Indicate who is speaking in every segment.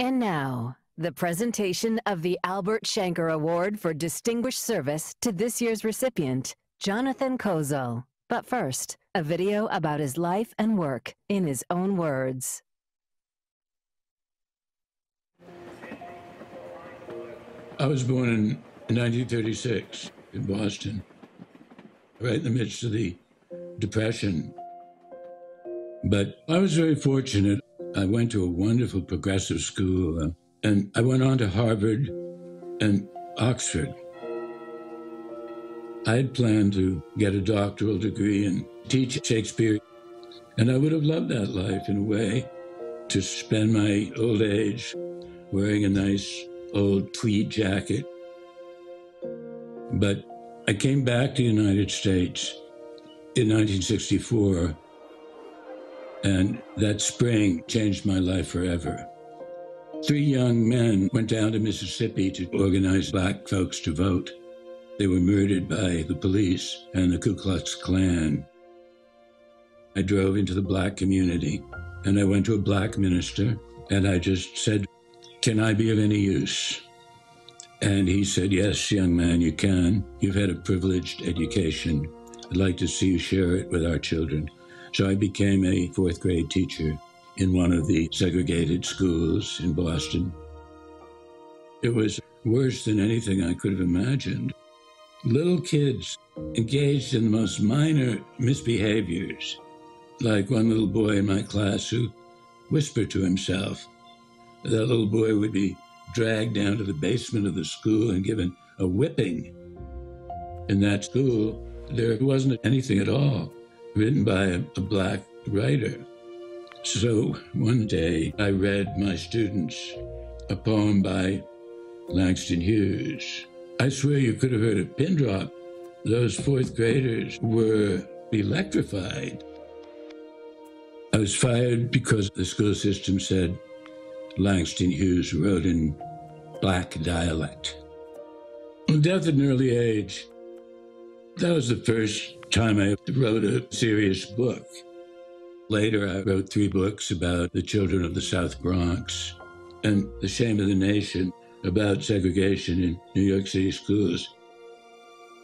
Speaker 1: And now, the presentation of the Albert Shanker Award for Distinguished Service to this year's recipient, Jonathan Kozol. But first, a video about his life and work in his own words.
Speaker 2: I was born in 1936 in Boston, right in the midst of the Depression. But I was very fortunate. I went to a wonderful progressive school, and I went on to Harvard and Oxford. I had planned to get a doctoral degree and teach Shakespeare, and I would have loved that life in a way, to spend my old age wearing a nice old tweed jacket. But I came back to the United States in 1964, and that spring changed my life forever. 3 young men went down to Mississippi to organize black folks to vote. They were murdered by the police and the Ku Klux Klan. I drove into the black community, and I went to a black minister, and I just said, "Can I be of any use?" And he said, "Yes, young man, you can. You've had a privileged education. I'd like to see you share it with our children." So I became a 4th grade teacher in one of the segregated schools in Boston. It was worse than anything I could have imagined. Little kids engaged in the most minor misbehaviors, like one little boy in my class who whispered to himself. That little boy would be dragged down to the basement of the school and given a whipping. In that school, there wasn't anything at all written by a black writer. So one day I read my students a poem by Langston Hughes. I swear you could have heard a pin drop. Those 4th graders were electrified. I was fired because the school system said Langston Hughes wrote in black dialect. Death at an early age. That was the first time I wrote a serious book. Later, I wrote 3 books about the children of the South Bronx and The Shame of the Nation, about segregation in New York City schools.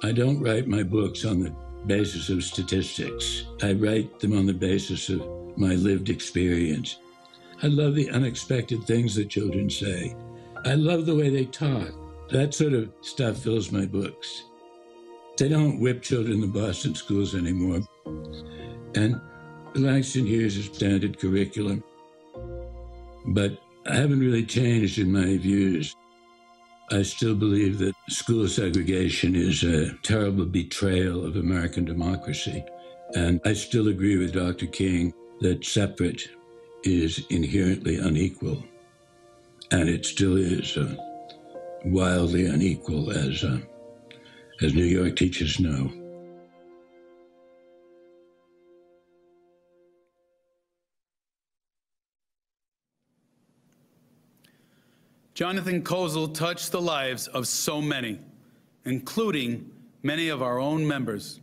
Speaker 2: I don't write my books on the basis of statistics. I write them on the basis of my lived experience. I love the unexpected things that children say. I love the way they talk. That sort of stuff fills my books. They don't whip children in the Boston schools anymore. And Langston Hughes is standard curriculum. But I haven't really changed in my views. I still believe that school segregation is a terrible betrayal of American democracy. And I still agree with Dr. King that separate is inherently unequal. And it still is wildly unequal, as New York teachers know.
Speaker 3: Jonathan Kozol touched the lives of so many, including many of our own members.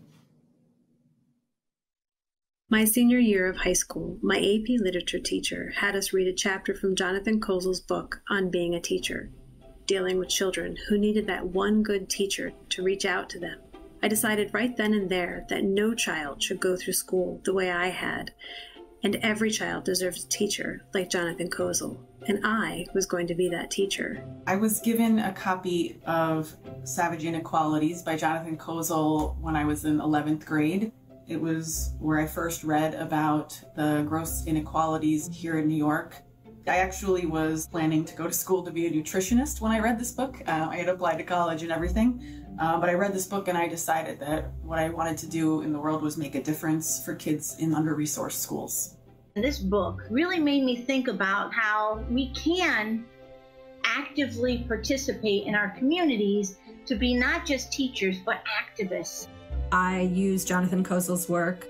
Speaker 4: My senior year of high school, my AP literature teacher had us read a chapter from Jonathan Kozol's book on being a teacher, dealing with children who needed that one good teacher to reach out to them. I decided right then and there that no child should go through school the way I had, and every child deserves a teacher like Jonathan Kozol, and I was going to be that teacher.
Speaker 5: I was given a copy of Savage Inequalities by Jonathan Kozol when I was in 11th grade. It was where I first read about the gross inequalities here in New York. I actually was planning to go to school to be a nutritionist when I read this book. I had applied to college and everything, but I read this book and I decided that what I wanted to do in the world was make a difference for kids in under-resourced schools.
Speaker 6: This book really made me think about how we can actively participate in our communities to be not just teachers, but activists.
Speaker 7: I use Jonathan Kozol's work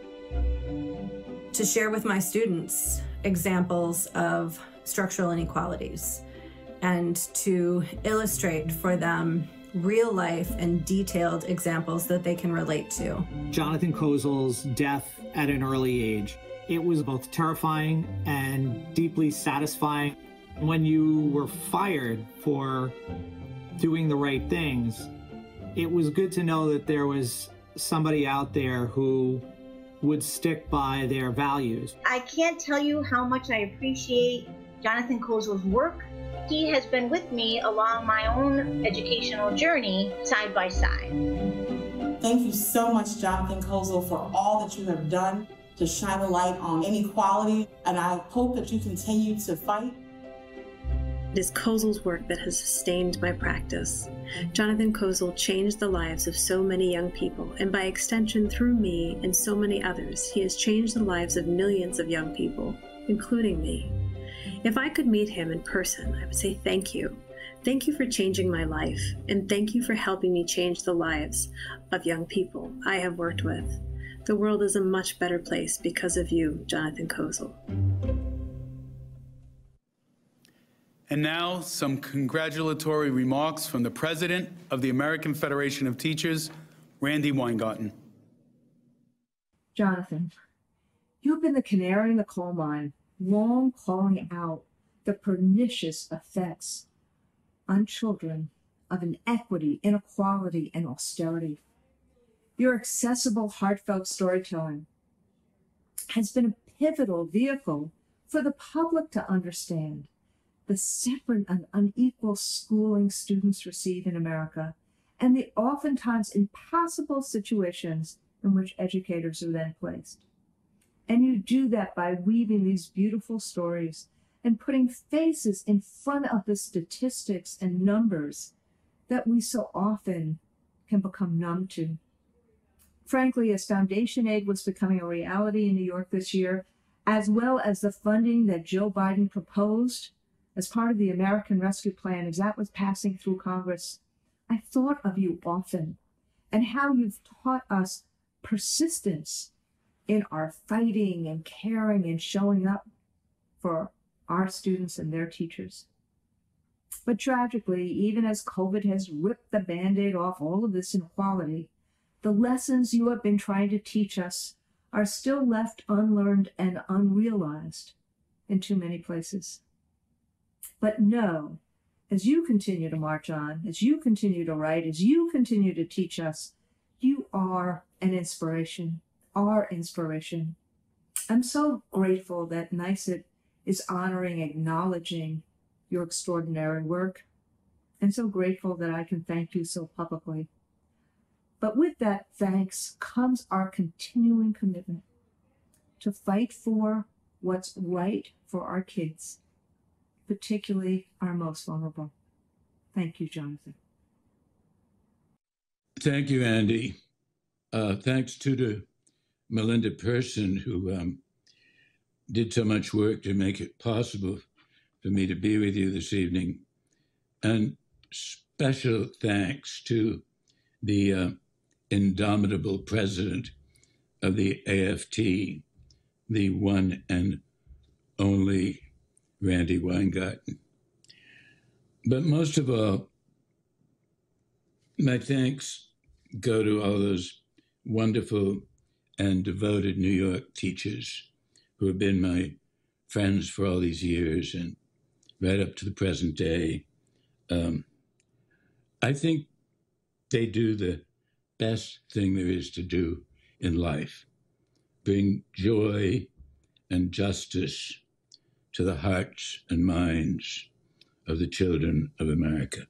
Speaker 7: to share with my students examples of structural inequalities and to illustrate for them real life and detailed examples that they can relate to.
Speaker 8: Jonathan Kozol's death at an early age. It was both terrifying and deeply satisfying. When you were fired for doing the right things, it was good to know that there was somebody out there who would stick by their values.
Speaker 6: I can't tell you how much I appreciate Jonathan Kozol's work. He has been with me along my own educational journey, side by side.
Speaker 5: Thank you so much, Jonathan Kozol, for all that you have done to shine a light on inequality, and I hope that you continue to fight.
Speaker 4: It is Kozol's work that has sustained my practice. Jonathan Kozol changed the lives of so many young people, and by extension through me and so many others, he has changed the lives of millions of young people, including me. If I could meet him in person, I would say thank you. Thank you for changing my life, and thank you for helping me change the lives of young people I have worked with. The world is a much better place because of you, Jonathan Kozol.
Speaker 3: And now, some congratulatory remarks from the President of the American Federation of Teachers, Randy Weingarten.
Speaker 9: Jonathan, you've been the canary in the coal mine, long calling out the pernicious effects on children of inequity, inequality, and austerity. Your accessible, heartfelt storytelling has been a pivotal vehicle for the public to understand the separate and unequal schooling students receive in America, and the oftentimes impossible situations in which educators are then placed. And you do that by weaving these beautiful stories and putting faces in front of the statistics and numbers that we so often can become numb to. Frankly, as foundation aid was becoming a reality in New York this year, as well as the funding that Joe Biden proposed as part of the American Rescue Plan, as that was passing through Congress, I thought of you often and how you've taught us persistence in our fighting and caring and showing up for our students and their teachers. But tragically, even as COVID has ripped the Band-Aid off all of this inequality, the lessons you have been trying to teach us are still left unlearned and unrealized in too many places. But know, as you continue to march on, as you continue to write, as you continue to teach us, you are an inspiration, our inspiration. I'm so grateful that NYSUT is honoring, acknowledging your extraordinary work, and so grateful that I can thank you so publicly. But with that thanks comes our continuing commitment to fight for what's right for our kids, particularly our most vulnerable. Thank you, Jonathan.
Speaker 2: Thank you, Andy. Thanks to Melinda Person, who did so much work to make it possible for me to be with you this evening. And special thanks to the indomitable president of the AFT, the one and only Randy Weingarten. But most of all, my thanks go to all those wonderful and devoted New York teachers who have been my friends for all these years and right up to the present day. I think they do the best thing there is to do in life, bring joy and justice to the hearts and minds of the children of America.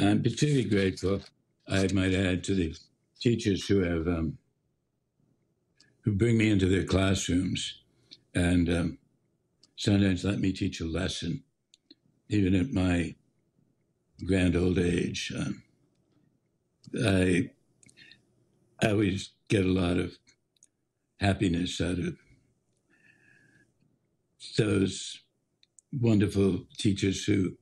Speaker 2: I'm particularly grateful, I might add, to the teachers who have who bring me into their classrooms and sometimes let me teach a lesson, even at my grand old age. I always get a lot of happiness out of those wonderful teachers who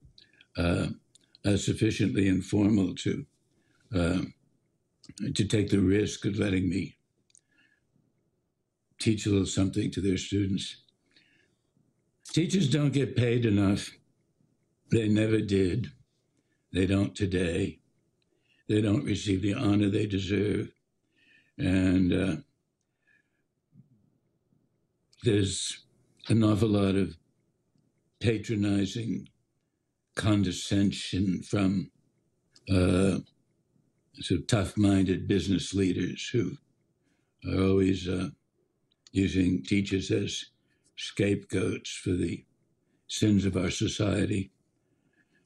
Speaker 2: are sufficiently informal to take the risk of letting me teach a little something to their students. Teachers don't get paid enough. They never did. They don't today. They don't receive the honor they deserve. And there's an awful lot of patronizing condescension from sort of tough-minded business leaders who are always using teachers as scapegoats for the sins of our society.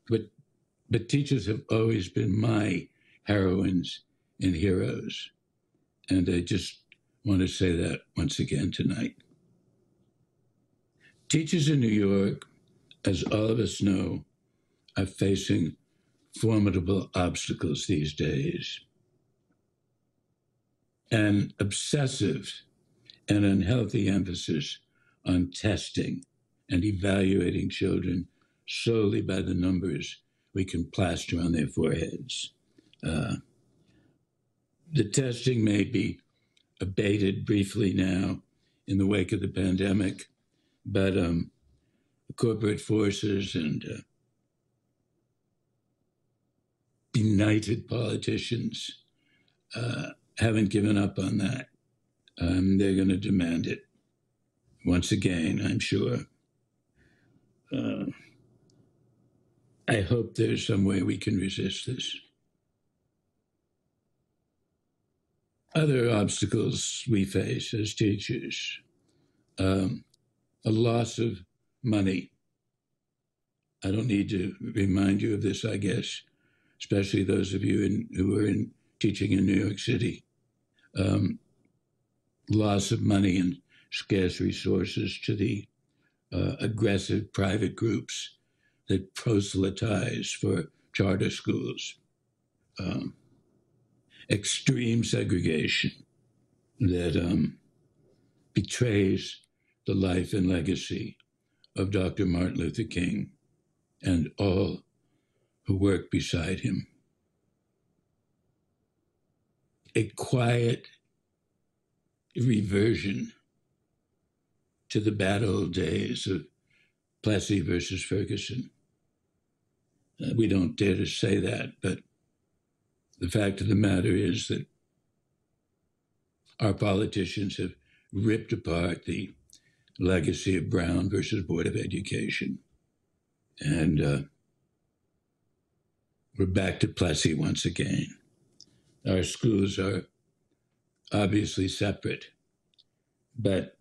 Speaker 2: But teachers have always been my heroines and heroes. And I just want to say that once again tonight. Teachers in New York, as all of us know, are facing formidable obstacles these days. An obsessive and unhealthy emphasis on testing and evaluating children solely by the numbers we can plaster on their foreheads. The testing may be abated briefly now in the wake of the pandemic, but corporate forces and benighted politicians haven't given up on that. They're going to demand it once again, I'm sure. I hope there's some way we can resist this. Other obstacles we face as teachers, a loss of money. I don't need to remind you of this, I guess, especially those of you who are teaching in New York City. Loss of money and scarce resources to the aggressive private groups that proselytize for charter schools. Extreme segregation that betrays the life and legacy of Dr. Martin Luther King and all who work beside him. A quiet reversion to the bad old days of Plessy versus Ferguson. We don't dare to say that, but the fact of the matter is that our politicians have ripped apart the legacy of Brown versus Board of Education. And we're back to Plessy once again. Our schools are obviously separate, but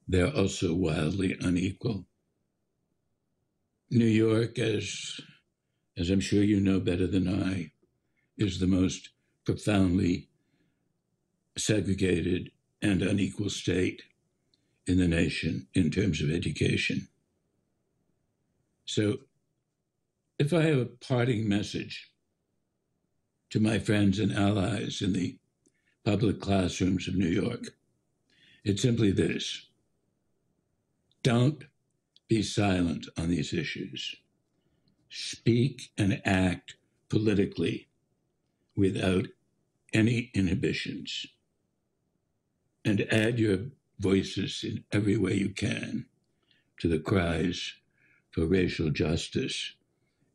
Speaker 2: they're also wildly unequal. New York, as I'm sure you know better than I, is the most profoundly segregated and unequal state in the nation in terms of education. So if I have a parting message to my friends and allies in the public classrooms of New York, it's simply this: don't be silent on these issues. Speak and act politically without any inhibitions, and add your voices in every way you can to the cries for racial justice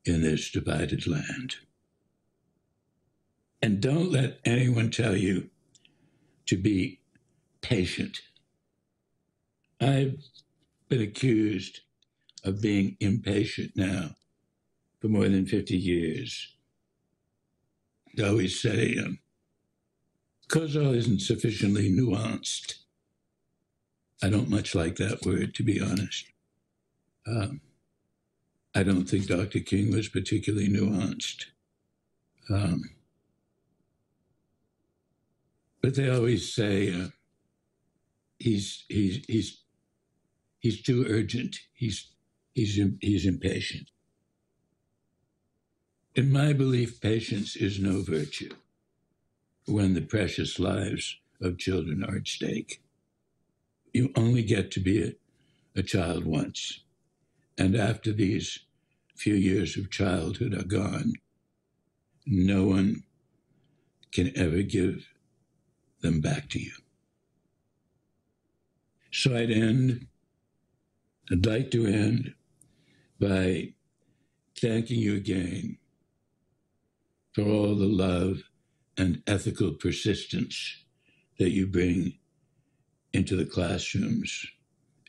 Speaker 2: in this divided land. And don't let anyone tell you to be patient. I've been accused of being impatient now for more than 50 years. I always say, Kozol isn't sufficiently nuanced. I don't much like that word, to be honest. I don't think Dr. King was particularly nuanced. But they always say he's too urgent. He's impatient. In my belief, patience is no virtue when the precious lives of children are at stake. You only get to be a child once. And after these few years of childhood are gone, no one can ever give them back to you. So I'd like to end by thanking you again for all the love and ethical persistence that you bring into the classrooms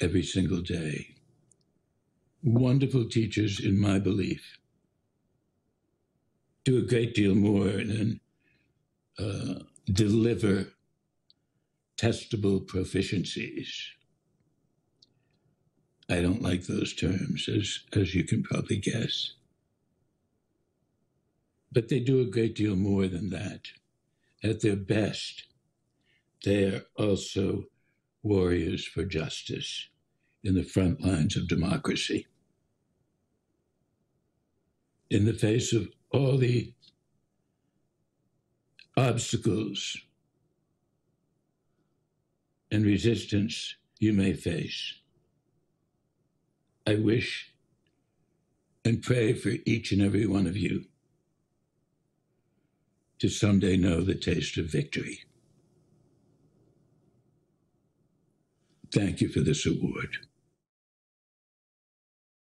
Speaker 2: every single day. wonderful teachers, in my belief, do a great deal more than deliver testable proficiencies. I don't like those terms, as you can probably guess. But they do a great deal more than that. At their best, they are also warriors for justice in the front lines of democracy. In the face of all the obstacles and resistance you may face, I wish and pray for each and every one of you to someday know the taste of victory. Thank you for this award.